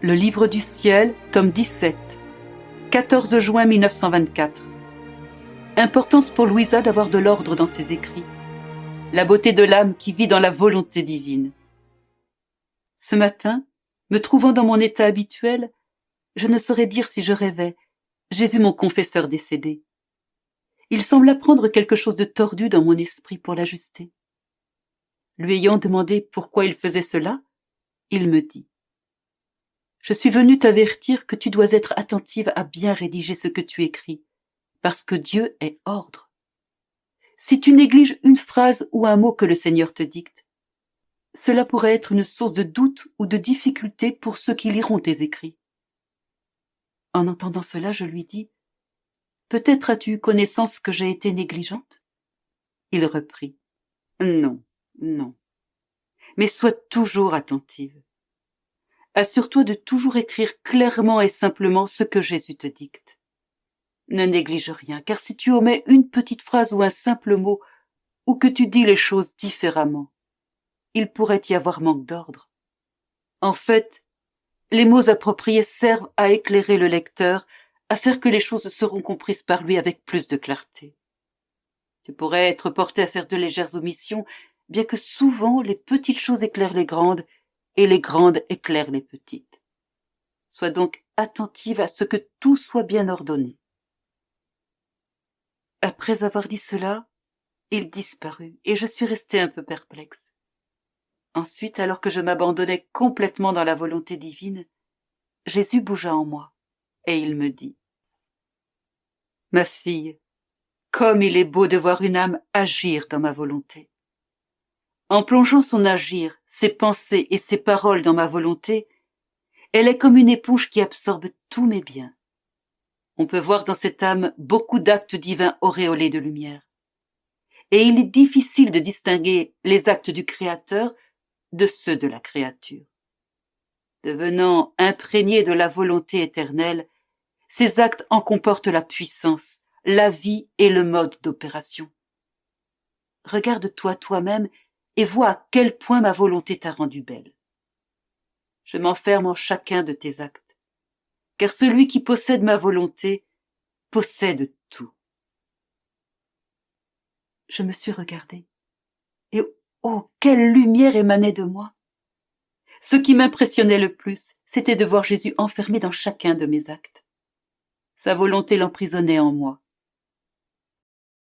Le livre du ciel, tome 17, 14 juin 1924. Importance pour Louisa d'avoir de l'ordre dans ses écrits. La beauté de l'âme qui vit dans la volonté divine. Ce matin, me trouvant dans mon état habituel, je ne saurais dire si je rêvais. J'ai vu mon confesseur décédé. Il semble apprendre quelque chose de tordu dans mon esprit pour l'ajuster. Lui ayant demandé pourquoi il faisait cela, il me dit: je suis venu t'avertir que tu dois être attentive à bien rédiger ce que tu écris, parce que Dieu est ordre. Si tu négliges une phrase ou un mot que le Seigneur te dicte, cela pourrait être une source de doute ou de difficulté pour ceux qui liront tes écrits. En entendant cela, je lui dis: peut-être as-tu eu connaissance que j'ai été négligente? Il reprit: non, non, mais sois toujours attentive. Assure-toi de toujours écrire clairement et simplement ce que Jésus te dicte. Ne néglige rien, car si tu omets une petite phrase ou un simple mot, ou que tu dis les choses différemment, il pourrait y avoir manque d'ordre. En fait, les mots appropriés servent à éclairer le lecteur, à faire que les choses seront comprises par lui avec plus de clarté. Tu pourrais être porté à faire de légères omissions, bien que souvent les petites choses éclairent les grandes, et les grandes éclairent les petites. Sois donc attentive à ce que tout soit bien ordonné. Après avoir dit cela, il disparut, et je suis restée un peu perplexe. Ensuite, alors que je m'abandonnais complètement dans la volonté divine, Jésus bougea en moi, et il me dit: ma fille, comme il est beau de voir une âme agir dans ma volonté. En plongeant son agir, ses pensées et ses paroles dans ma volonté, elle est comme une éponge qui absorbe tous mes biens. On peut voir dans cette âme beaucoup d'actes divins auréolés de lumière. Et il est difficile de distinguer les actes du Créateur de ceux de la créature. Devenant imprégnés de la volonté éternelle, ces actes en comportent la puissance, la vie et le mode d'opération. Regarde-toi toi-même et vois à quel point ma volonté t'a rendue belle. Je m'enferme en chacun de tes actes, car celui qui possède ma volonté possède tout. Je me suis regardée, et oh, quelle lumière émanait de moi! Ce qui m'impressionnait le plus, c'était de voir Jésus enfermé dans chacun de mes actes. Sa volonté l'emprisonnait en moi,